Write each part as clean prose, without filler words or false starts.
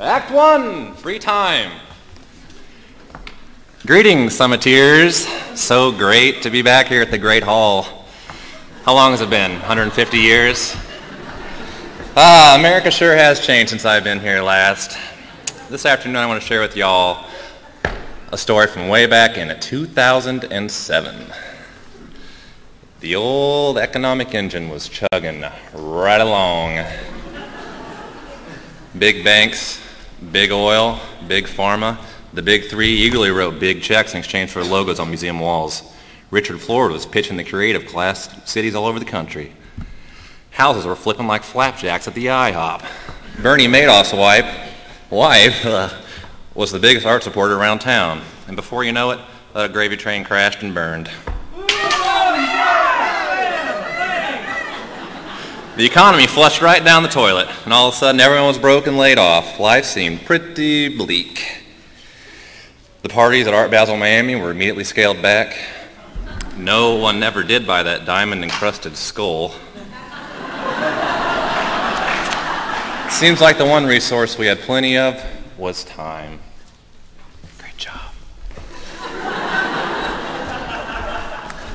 Act 1, free time. Greetings, Summiteers. So great to be back here at the Great Hall. How long has it been? 150 years? America sure has changed since I've been here last. This afternoon I want to share with y'all a story from way back in 2007. The old economic engine was chugging right along. Big banks, big oil, big pharma, the big three eagerly wrote big checks in exchange for logos on museum walls. Richard Florida was pitching the creative class cities all over the country. Houses were flipping like flapjacks at the IHOP. Bernie Madoff's wife was the biggest art supporter around town. And before you know it, a gravy train crashed and burned. The economy flushed right down the toilet, and all of a sudden everyone was broke and laid off. Life seemed pretty bleak. The parties at Art Basel Miami were immediately scaled back. No one ever did buy that diamond-encrusted skull. Seems like the one resource we had plenty of was time. Great job.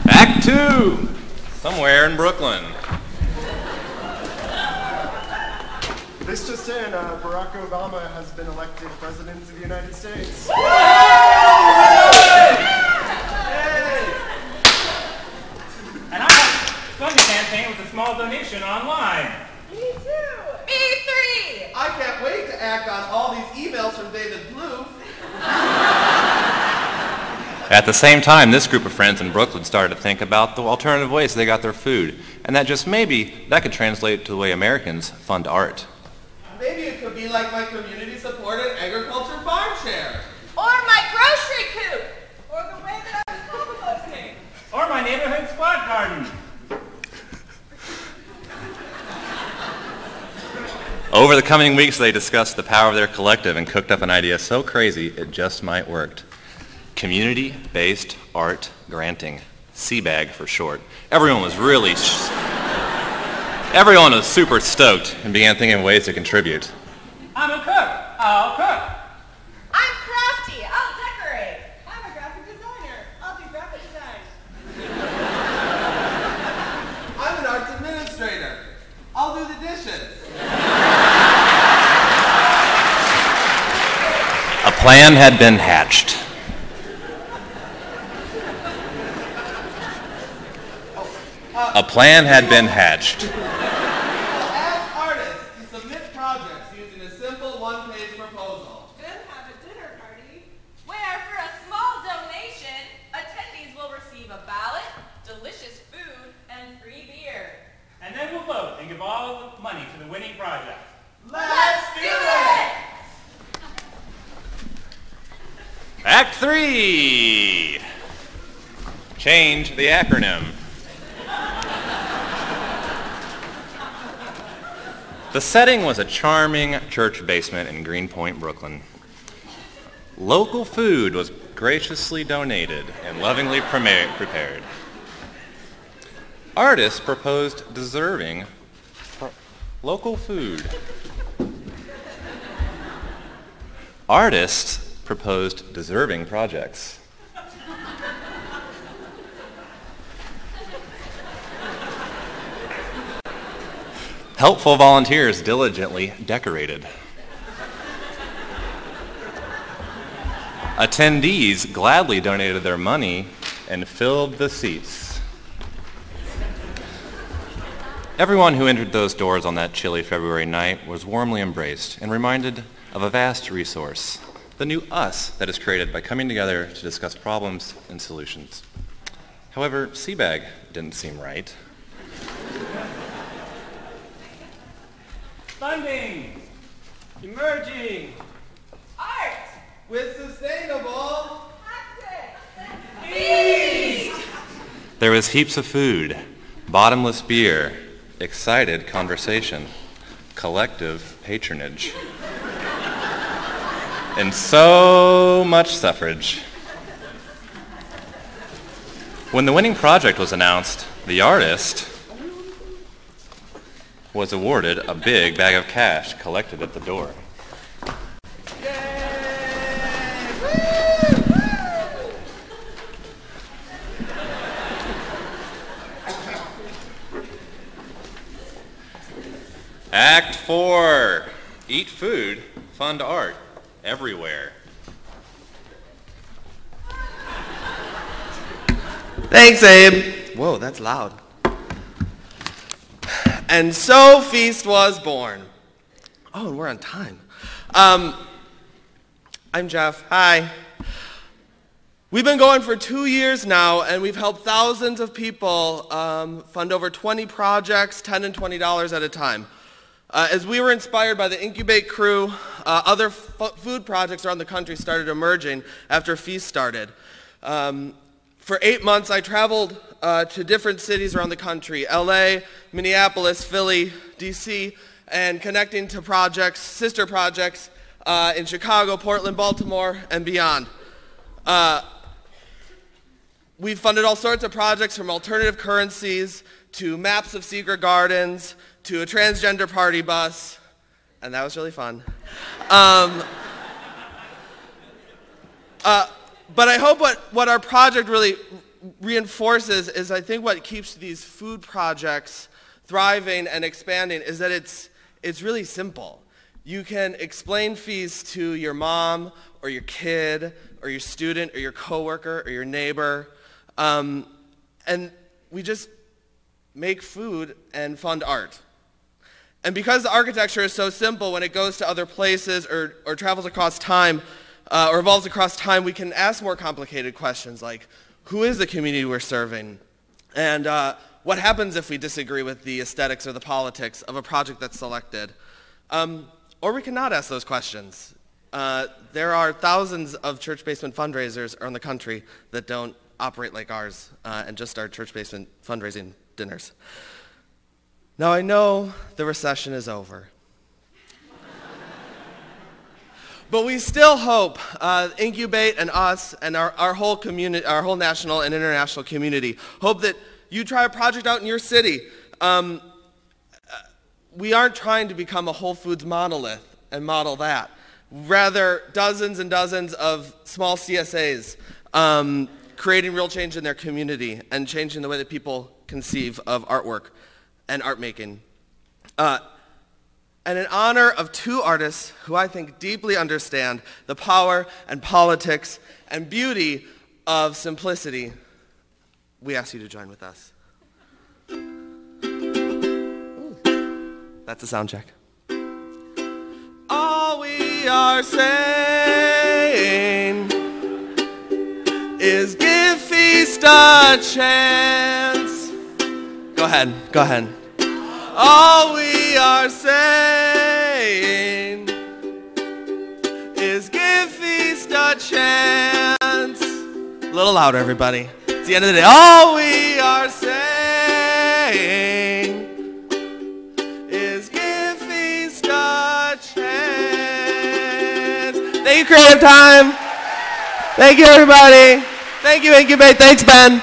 Act 2, somewhere in Brooklyn. This just in, Barack Obama has been elected President of the United States. And I funded the campaign with a small donation online. Me too. Me 3. I can't wait to act on all these emails from David Plouffe. At the same time, this group of friends in Brooklyn started to think about the alternative ways they got their food, and that just maybe that could translate to the way Americans fund art. Maybe it could be like my community-supported agriculture farm share. Or my grocery coop. Or the way that I was composting. Or my neighborhood squad garden. Over the coming weeks, they discussed the power of their collective and cooked up an idea so crazy it just might work. Community-based art granting, CBAG for short. Everyone was super stoked and began thinking of ways to contribute. I'm a cook. I'll cook. I'm crafty. I'll decorate. I'm a graphic designer. I'll do graphic design. I'm an arts administrator. I'll do the dishes. A plan had been hatched. A plan had been hatched. I'll ask artists to submit projects using a simple one-page proposal. Then have a dinner party where, for a small donation, attendees will receive a ballot, delicious food, and free beer. And then we'll vote and give all the money to the winning project. Let's do it! Act 3. Change the acronym. The setting was a charming church basement in Greenpoint, Brooklyn. Local food was graciously donated and lovingly prepared. Artists proposed deserving local food. Artists proposed deserving projects. Helpful volunteers diligently decorated. Attendees gladly donated their money and filled the seats. Everyone who entered those doors on that chilly February night was warmly embraced and reminded of a vast resource, the new us that is created by coming together to discuss problems and solutions. However, CBAG didn't seem right. Funding. Emerging. Art. With sustainable Feast. There was heaps of food, bottomless beer, excited conversation, collective patronage, and so much suffrage. When the winning project was announced, the artist was awarded a big bag of cash collected at the door. Act 4. Eat food, fund art, everywhere. Thanks, Abe. Whoa, that's loud. And so F.E.A.S.T was born. Oh, and we're on time. I'm Jeff. Hi. We've been going for 2 years now, and we've helped thousands of people fund over 20 projects, $10 and $20 at a time. As we were inspired by the Incubate crew, other food projects around the country started emerging after F.E.A.S.T started. For 8 months, I traveled to different cities around the country, LA, Minneapolis, Philly, DC, and connecting to projects, sister projects in Chicago, Portland, Baltimore, and beyond. We've funded all sorts of projects from alternative currencies to maps of secret gardens to a transgender party bus, and that was really fun. But I hope what our project really reinforces is I think what keeps these food projects thriving and expanding is that it's really simple. You can explain F.E.A.S.T to your mom or your kid or your student or your coworker or your neighbor, and we just make food and fund art. And because the architecture is so simple, when it goes to other places or travels across time, or evolves across time, we can ask more complicated questions like, who is the community we're serving? And what happens if we disagree with the aesthetics or the politics of a project that's selected? Or we can not ask those questions. There are thousands of church basement fundraisers around the country that don't operate like ours and just start church basement fundraising dinners. Now I know the recession is over. But we still hope, Incubate and us and our whole community, our whole national and international community, hope that you try a project out in your city. We aren't trying to become a Whole Foods monolith and model that. Rather, dozens and dozens of small CSAs creating real change in their community and changing the way that people conceive of artwork and art making. And in honor of 2 artists who I think deeply understand the power and politics and beauty of simplicity, we ask you to join with us. That's a sound check. All we are saying is give F.E.A.S.T a chance. Go ahead. All we are saying is give F.E.A.S.T a chance. A little louder, everybody. It's the end of the day. All we are saying is give F.E.A.S.T a chance. Thank you, Creative Time. Thank you, everybody. Thank you, Incubate. Thanks, Ben.